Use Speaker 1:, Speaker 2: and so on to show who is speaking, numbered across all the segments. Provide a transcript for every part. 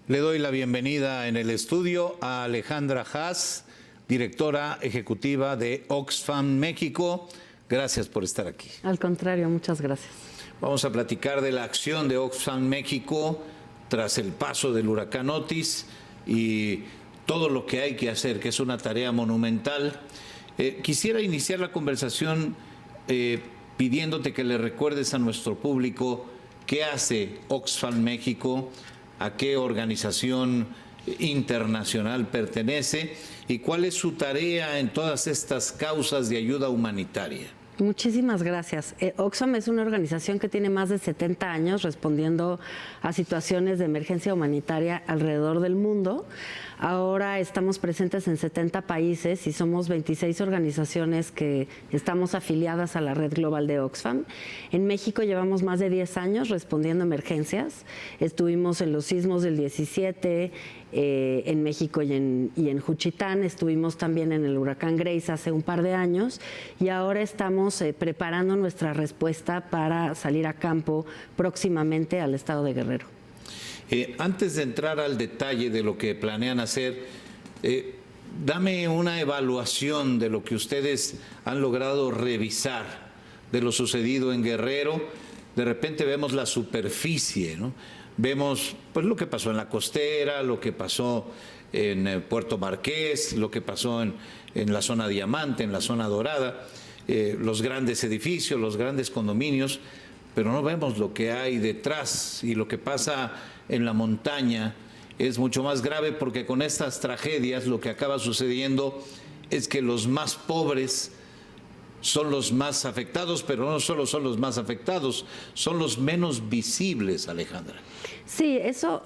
Speaker 1: Le doy la bienvenida en el estudio a Alejandra Haas, directora ejecutiva de Oxfam México. Gracias por estar aquí.
Speaker 2: Al contrario, muchas gracias.
Speaker 1: Vamos a platicar de la acción de Oxfam México tras el paso del huracán Otis y todo lo que hay que hacer, que es una tarea monumental. Quisiera iniciar la conversación pidiéndote que le recuerdes a nuestro público qué hace Oxfam México, a qué organización internacional pertenece y cuál es su tarea en todas estas causas de ayuda humanitaria.
Speaker 2: Muchísimas gracias. Oxfam es una organización que tiene más de 70 años respondiendo a situaciones de emergencia humanitaria alrededor del mundo. Ahora estamos presentes en 70 países y somos 26 organizaciones que estamos afiliadas a la red global de Oxfam. En México llevamos más de 10 años respondiendo a emergencias. Estuvimos en los sismos del 17, en México y en Juchitán. Estuvimos también en el huracán Grace hace un par de años y ahora estamos preparando nuestra respuesta para salir a campo próximamente al estado de Guerrero.
Speaker 1: Antes de entrar al detalle de lo que planean hacer, dame una evaluación de lo que ustedes han logrado revisar de lo sucedido en Guerrero. De repente vemos la superficie, ¿no? Vemos pues lo que pasó en la costera, lo que pasó en Puerto Marqués, lo que pasó en la zona Diamante, en la zona Dorada, los grandes edificios, los grandes condominios, pero no vemos lo que hay detrás, y lo que pasa en la montaña es mucho más grave, porque con estas tragedias lo que acaba sucediendo es que los más pobres son los más afectados, pero no solo son los más afectados, son los menos visibles, Alejandra.
Speaker 2: Sí, eso,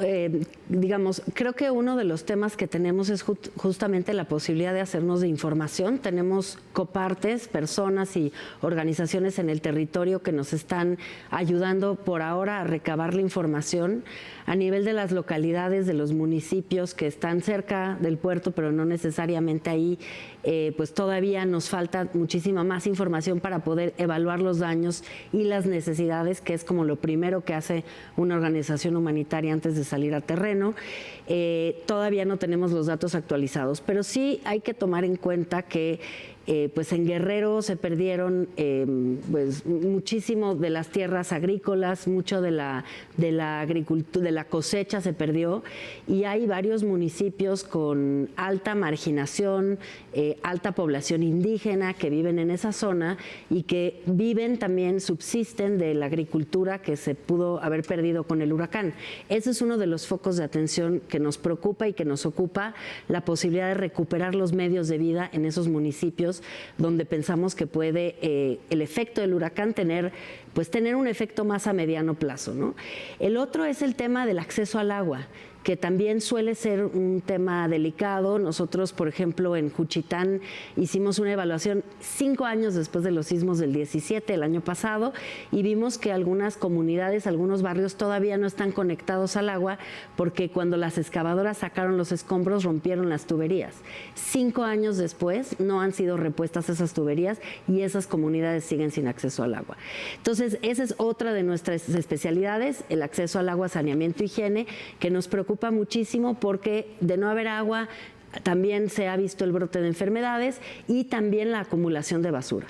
Speaker 2: digamos, creo que uno de los temas que tenemos es justamente la posibilidad de hacernos de información. Tenemos copartes, personas y organizaciones en el territorio que nos están ayudando por ahora a recabar la información a nivel de las localidades, de los municipios que están cerca del puerto, pero no necesariamente ahí. Pues todavía nos falta muchísima más información para poder evaluar los daños y las necesidades, que es como lo primero que hace una organización humanitaria antes de salir a terreno. Todavía no tenemos los datos actualizados, pero sí hay que tomar en cuenta que pues en Guerrero se perdieron pues muchísimo de las tierras agrícolas, mucho de la agricultura, de la cosecha se perdió, y hay varios municipios con alta marginación, alta población indígena que viven en esa zona y que viven también, subsisten de la agricultura que se pudo haber perdido con el huracán. Ese es uno de los focos de atención que nos preocupa y que nos ocupa, la posibilidad de recuperar los medios de vida en esos municipios donde pensamos que puede el efecto del huracán tener un efecto más a mediano plazo, ¿no? El otro es el tema del acceso al agua, que también suele ser un tema delicado. Nosotros, por ejemplo, en Juchitán hicimos una evaluación 5 años después de los sismos del 17, el año pasado, y vimos que algunas comunidades, algunos barrios todavía no están conectados al agua porque cuando las excavadoras sacaron los escombros rompieron las tuberías. 5 años después no han sido repuestas esas tuberías y esas comunidades siguen sin acceso al agua. Entonces, esa es otra de nuestras especialidades, el acceso al agua, saneamiento, higiene, que nos preocupa muchísimo porque de no haber agua también se ha visto el brote de enfermedades y también la acumulación de basura.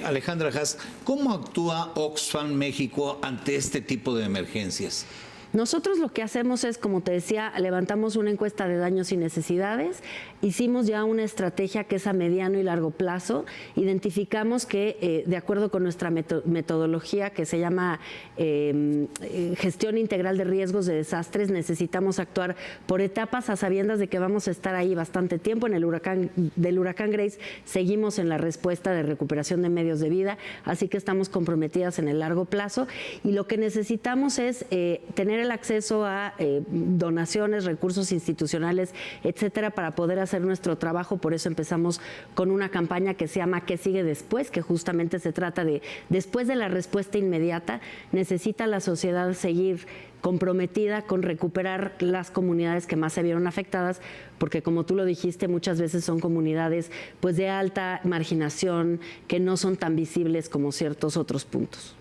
Speaker 1: Alejandra Haas, ¿cómo actúa Oxfam México ante este tipo de emergencias?
Speaker 2: Nosotros lo que hacemos es, como te decía, levantamos una encuesta de daños y necesidades, hicimos ya una estrategia que es a mediano y largo plazo, identificamos que de acuerdo con nuestra metodología que se llama gestión integral de riesgos de desastres, necesitamos actuar por etapas a sabiendas de que vamos a estar ahí bastante tiempo. En el huracán Grace seguimos en la respuesta de recuperación de medios de vida, así que estamos comprometidas en el largo plazo y lo que necesitamos es tener el acceso a donaciones, recursos institucionales, etcétera, para poder hacer nuestro trabajo. Por eso empezamos con una campaña que se llama ¿Qué sigue después?, que justamente se trata de, después de la respuesta inmediata, necesita la sociedad seguir comprometida con recuperar las comunidades que más se vieron afectadas, porque como tú lo dijiste, muchas veces son comunidades pues de alta marginación, que no son tan visibles como ciertos otros puntos.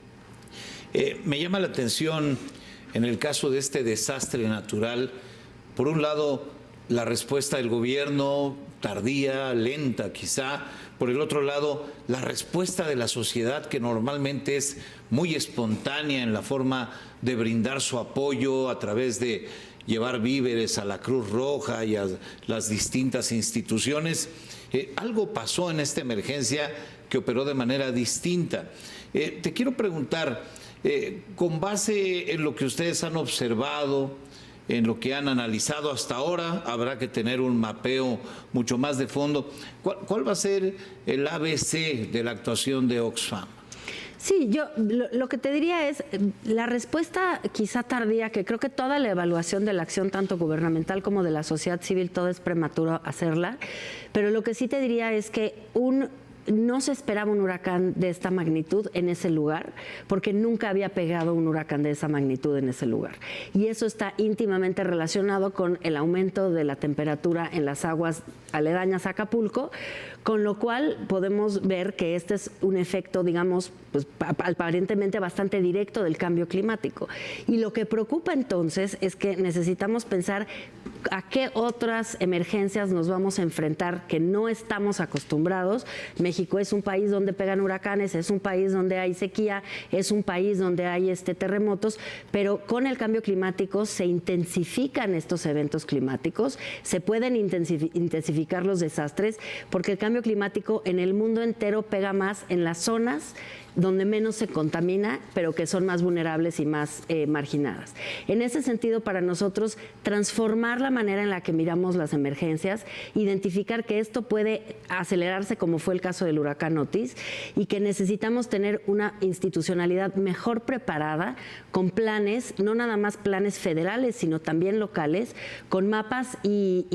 Speaker 1: Me llama la atención en el caso de este desastre natural? Por un lado, la respuesta del gobierno tardía, lenta quizá. Por el otro lado, la respuesta de la sociedad, que normalmente es muy espontánea en la forma de brindar su apoyo a través de llevar víveres a la Cruz Roja y a las distintas instituciones. Algo pasó en esta emergencia que operó de manera distinta. Te quiero preguntar, con base en lo que ustedes han observado, en lo que han analizado hasta ahora, habrá que tener un mapeo mucho más de fondo. ¿Cuál va a ser el ABC de la actuación de Oxfam?
Speaker 2: Sí, yo lo que te diría es la respuesta quizá tardía, que creo que toda la evaluación de la acción, tanto gubernamental como de la sociedad civil, todo es prematuro hacerla, pero lo que sí te diría es que no se esperaba un huracán de esta magnitud en ese lugar, porque nunca había pegado un huracán de esa magnitud en ese lugar. Y eso está íntimamente relacionado con el aumento de la temperatura en las aguas aledañas a Acapulco, con lo cual podemos ver que este es un efecto, digamos, pues aparentemente bastante directo del cambio climático. Y lo que preocupa entonces es que necesitamos pensar a qué otras emergencias nos vamos a enfrentar que no estamos acostumbrados. México es un país donde pegan huracanes, es un país donde hay sequía, es un país donde hay terremotos, pero con el cambio climático se intensifican estos eventos climáticos, se pueden intensificar los desastres, porque el cambio climático en el mundo entero pega más en las zonas donde menos se contamina, pero que son más vulnerables y más marginadas. En ese sentido, para nosotros, transformar la manera en la que miramos las emergencias, identificar que esto puede acelerarse, como fue el caso del huracán Otis, y que necesitamos tener una institucionalidad mejor preparada, con planes, no nada más planes federales, sino también locales, con mapas y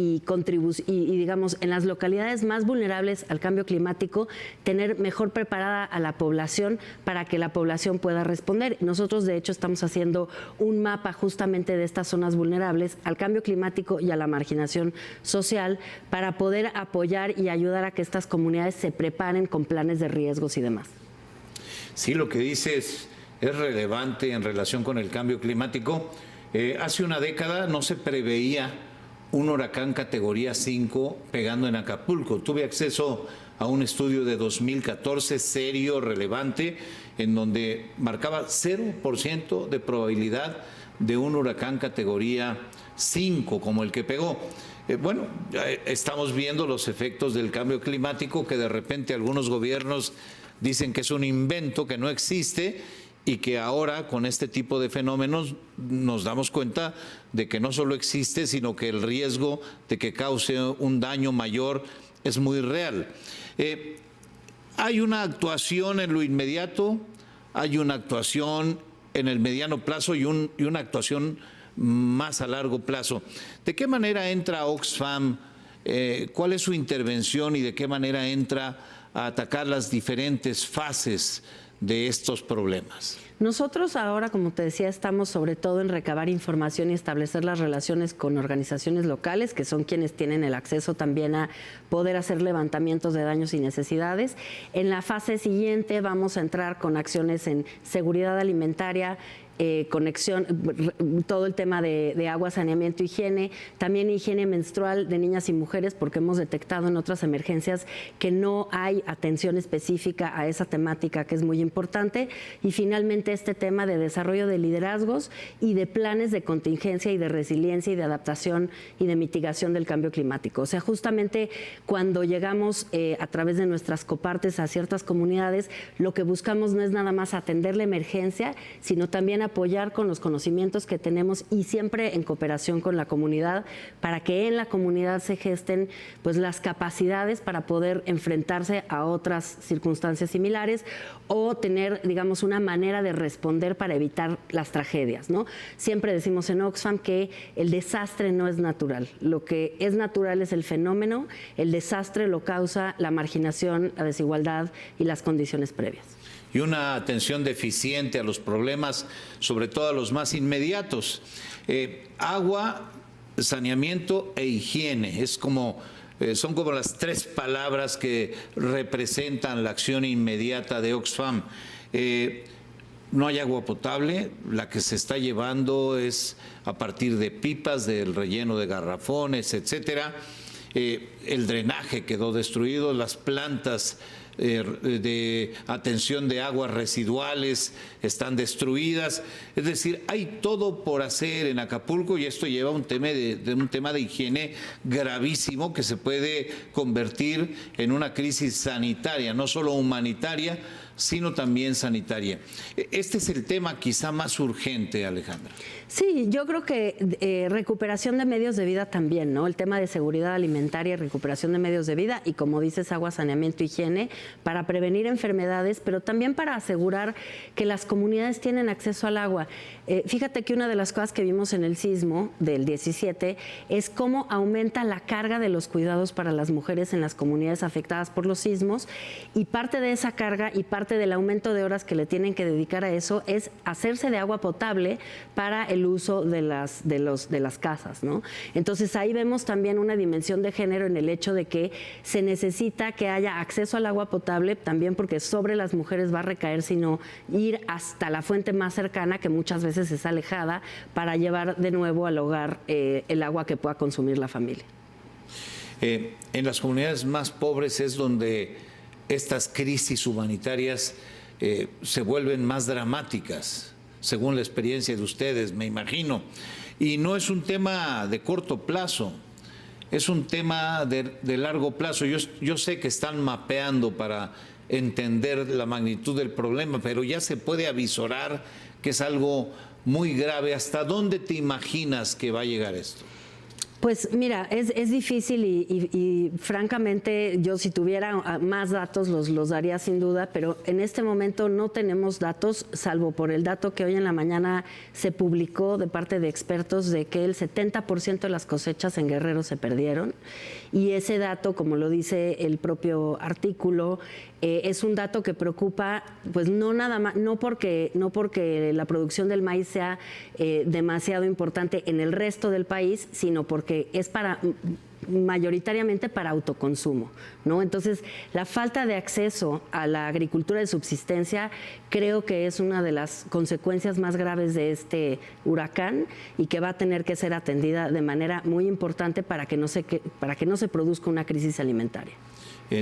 Speaker 2: digamos, en las localidades más vulnerables al cambio climático, tener mejor preparada a la población para que la población pueda responder. Nosotros, de hecho, estamos haciendo un mapa justamente de estas zonas vulnerables al cambio climático y a la marginación social para poder apoyar y ayudar a que estas comunidades se preparen con planes de riesgos y demás.
Speaker 1: Sí, lo que dices es relevante en relación con el cambio climático. Hace una década no se preveía un huracán categoría 5 pegando en Acapulco. Tuve acceso a un estudio de 2014 serio, relevante, en donde marcaba 0% de probabilidad de un huracán categoría 5 como el que pegó. Bueno, estamos viendo los efectos del cambio climático, que de repente algunos gobiernos dicen que es un invento, que no existe, y que ahora con este tipo de fenómenos nos damos cuenta de que no solo existe, sino que el riesgo de que cause un daño mayor es muy real. Hay una actuación en lo inmediato, hay una actuación en el mediano plazo y una actuación más a largo plazo. ¿De qué manera entra Oxfam? ¿Cuál es su intervención y de qué manera entra a atacar las diferentes fases de estos problemas?
Speaker 2: Nosotros ahora, como te decía, estamos sobre todo en recabar información y establecer las relaciones con organizaciones locales, que son quienes tienen el acceso también a poder hacer levantamientos de daños y necesidades. En la fase siguiente vamos a entrar con acciones en seguridad alimentaria, conexión, todo el tema de agua, saneamiento, higiene, también higiene menstrual de niñas y mujeres, porque hemos detectado en otras emergencias que no hay atención específica a esa temática, que es muy importante. Y finalmente este tema de desarrollo de liderazgos y de planes de contingencia y de resiliencia y de adaptación y de mitigación del cambio climático. O sea, justamente cuando llegamos a través de nuestras copartes a ciertas comunidades, lo que buscamos no es nada más atender la emergencia, sino también apoyar con los conocimientos que tenemos y siempre en cooperación con la comunidad, para que en la comunidad se gesten pues las capacidades para poder enfrentarse a otras circunstancias similares o tener, digamos, una manera de responder para evitar las tragedias, ¿no? Siempre decimos en Oxfam que el desastre no es natural. Lo que es natural es el fenómeno, el desastre lo causa la marginación, la desigualdad y las condiciones previas.
Speaker 1: Y una atención deficiente a los problemas, sobre todo a los más inmediatos. Agua, saneamiento e higiene. Son como las tres palabras que representan la acción inmediata de Oxfam. no hay agua potable, la que se está llevando es a partir de pipas, del relleno de garrafones, etcétera. El drenaje quedó destruido, las plantas de atención de aguas residuales están destruidas. Es decir, hay todo por hacer en Acapulco y esto lleva a un tema de higiene gravísimo que se puede convertir en una crisis sanitaria, no solo humanitaria, sino también sanitaria. Este es el tema quizá más urgente, Alejandra.
Speaker 2: Sí, yo creo que recuperación de medios de vida también, ¿no? El tema de seguridad alimentaria y recuperación de medios de vida y, como dices, agua, saneamiento, higiene, para prevenir enfermedades, pero también para asegurar que las comunidades tienen acceso al agua. Fíjate que una de las cosas que vimos en el sismo del 17 es cómo aumenta la carga de los cuidados para las mujeres en las comunidades afectadas por los sismos, y parte de esa carga y parte del aumento de horas que le tienen que dedicar a eso es hacerse de agua potable para el uso de las casas, ¿no? Entonces ahí vemos también una dimensión de género en el hecho de que se necesita que haya acceso al agua potable, también porque sobre las mujeres va a recaer, sino ir hasta la fuente más cercana, que muchas veces es alejada, para llevar de nuevo al hogar el agua que pueda consumir la familia.
Speaker 1: En las comunidades más pobres es donde estas crisis humanitarias se vuelven más dramáticas, según la experiencia de ustedes, me imagino. Y no es un tema de corto plazo, es un tema de largo plazo. Yo sé que están mapeando para entender la magnitud del problema, pero ya se puede avisorar que es algo muy grave. ¿Hasta dónde te imaginas que va a llegar esto?
Speaker 2: Pues mira, es difícil y francamente yo, si tuviera más datos los daría sin duda, pero en este momento no tenemos datos, salvo por el dato que hoy en la mañana se publicó de parte de expertos de que el 70% de las cosechas en Guerrero se perdieron, y ese dato, como lo dice el propio artículo, es un dato que preocupa, pues no nada más, no porque la producción del maíz sea demasiado importante en el resto del país, sino porque es mayoritariamente para autoconsumo, ¿no? Entonces, la falta de acceso a la agricultura de subsistencia creo que es una de las consecuencias más graves de este huracán, y que va a tener que ser atendida de manera muy importante para que no se produzca una crisis alimentaria.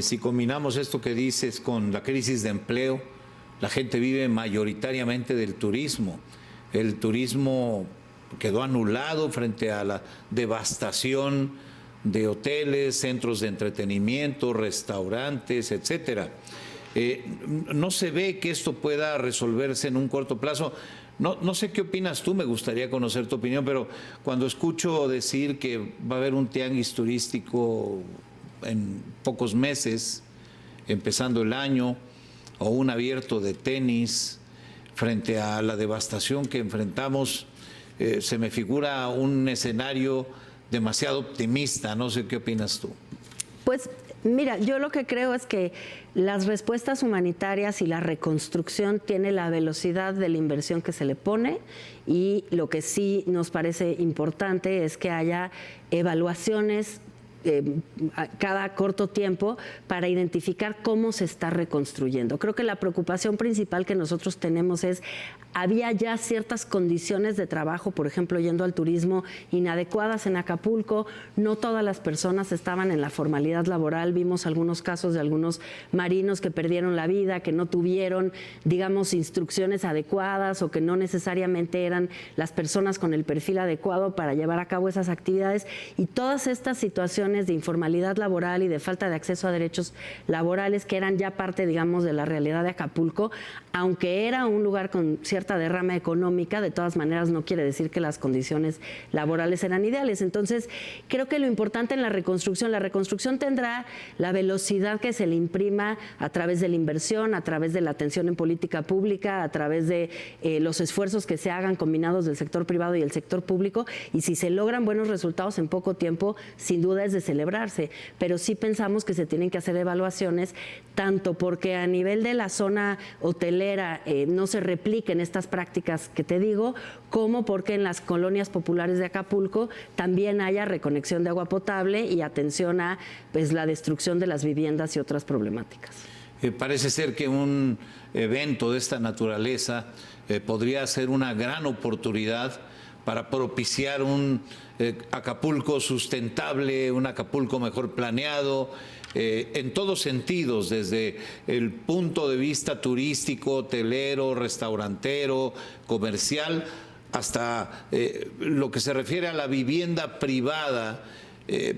Speaker 1: Si combinamos esto que dices con la crisis de empleo, la gente vive mayoritariamente del turismo. El turismo quedó anulado frente a la devastación de hoteles, centros de entretenimiento, restaurantes, etcétera. No se ve que esto pueda resolverse en un corto plazo. No sé qué opinas tú, me gustaría conocer tu opinión, pero cuando escucho decir que va a haber un tianguis turístico en pocos meses, empezando el año, o un abierto de tenis, frente a la devastación que enfrentamos, se me figura un escenario demasiado optimista. No sé qué opinas tú.
Speaker 2: Pues mira, yo lo que creo es que las respuestas humanitarias y la reconstrucción tiene la velocidad de la inversión que se le pone, y lo que sí nos parece importante es que haya evaluaciones cada corto tiempo para identificar cómo se está reconstruyendo. Creo que la preocupación principal que nosotros tenemos es, había ya ciertas condiciones de trabajo, por ejemplo, yendo al turismo, inadecuadas en Acapulco. No todas las personas estaban en la formalidad laboral. Vimos algunos casos de algunos marinos que perdieron la vida, que no tuvieron, digamos, instrucciones adecuadas, o que no necesariamente eran las personas con el perfil adecuado para llevar a cabo esas actividades. Y todas estas situaciones de informalidad laboral y de falta de acceso a derechos laborales, que eran ya parte, digamos, de la realidad de Acapulco, aunque era un lugar con cierta derrama económica, de todas maneras no quiere decir que las condiciones laborales eran ideales. Entonces, creo que lo importante en la reconstrucción tendrá la velocidad que se le imprima a través de la inversión, a través de la atención en política pública, a través de los esfuerzos que se hagan combinados del sector privado y el sector público, y si se logran buenos resultados en poco tiempo, sin duda es de celebrarse, pero sí pensamos que se tienen que hacer evaluaciones, tanto porque a nivel de la zona hotelera no se repliquen estas prácticas que te digo, como porque en las colonias populares de Acapulco también haya reconexión de agua potable y atención a, pues, la destrucción de las viviendas y otras problemáticas.
Speaker 1: Parece ser que un evento de esta naturaleza podría ser una gran oportunidad para propiciar un Acapulco sustentable, un Acapulco mejor planeado, en todos sentidos, desde el punto de vista turístico, hotelero, restaurantero, comercial, hasta lo que se refiere a la vivienda privada,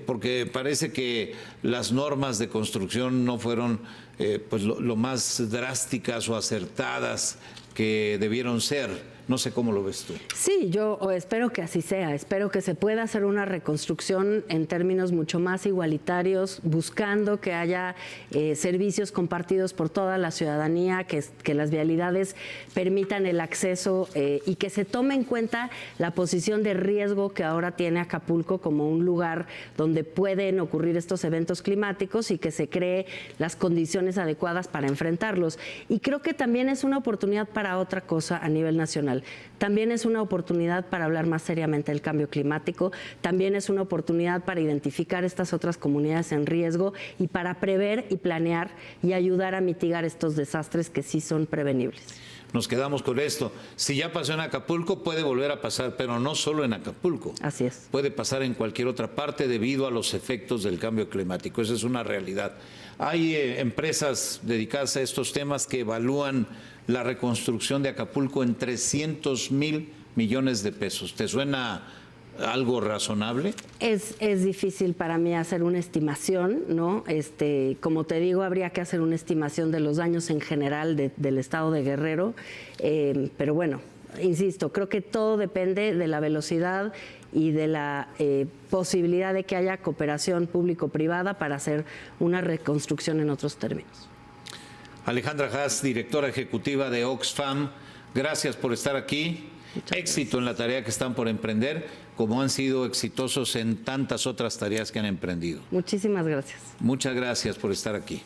Speaker 1: porque parece que las normas de construcción no fueron pues lo más drásticas o acertadas que debieron ser. No sé cómo lo ves tú.
Speaker 2: Sí, yo espero que así sea. Espero que se pueda hacer una reconstrucción en términos mucho más igualitarios, buscando que haya servicios compartidos por toda la ciudadanía, que las vialidades permitan el acceso y que se tome en cuenta la posición de riesgo que ahora tiene Acapulco como un lugar donde pueden ocurrir estos eventos climáticos y que se cree las condiciones adecuadas para enfrentarlos. Y creo que también es una oportunidad para otra cosa a nivel nacional. También es una oportunidad para hablar más seriamente del cambio climático, también es una oportunidad para identificar estas otras comunidades en riesgo y para prever y planear y ayudar a mitigar estos desastres que sí son prevenibles.
Speaker 1: Nos quedamos con esto. Si ya pasó en Acapulco, puede volver a pasar, pero no solo en Acapulco.
Speaker 2: Así es.
Speaker 1: Puede pasar en cualquier otra parte debido a los efectos del cambio climático. Esa es una realidad. Hay empresas dedicadas a estos temas que evalúan la reconstrucción de Acapulco en 300,000 millones de pesos. ¿Te suena algo razonable?
Speaker 2: Es difícil para mí hacer una estimación, ¿no? Como te digo, habría que hacer una estimación de los daños en general del estado de Guerrero, pero bueno, insisto, creo que todo depende de la velocidad y de la posibilidad de que haya cooperación público-privada para hacer una reconstrucción en otros términos.
Speaker 1: Alejandra Haas, directora ejecutiva de Oxfam, gracias por estar aquí. Éxito en la tarea que están por emprender, como han sido exitosos en tantas otras tareas que han emprendido.
Speaker 2: Muchísimas gracias.
Speaker 1: Muchas gracias por estar aquí.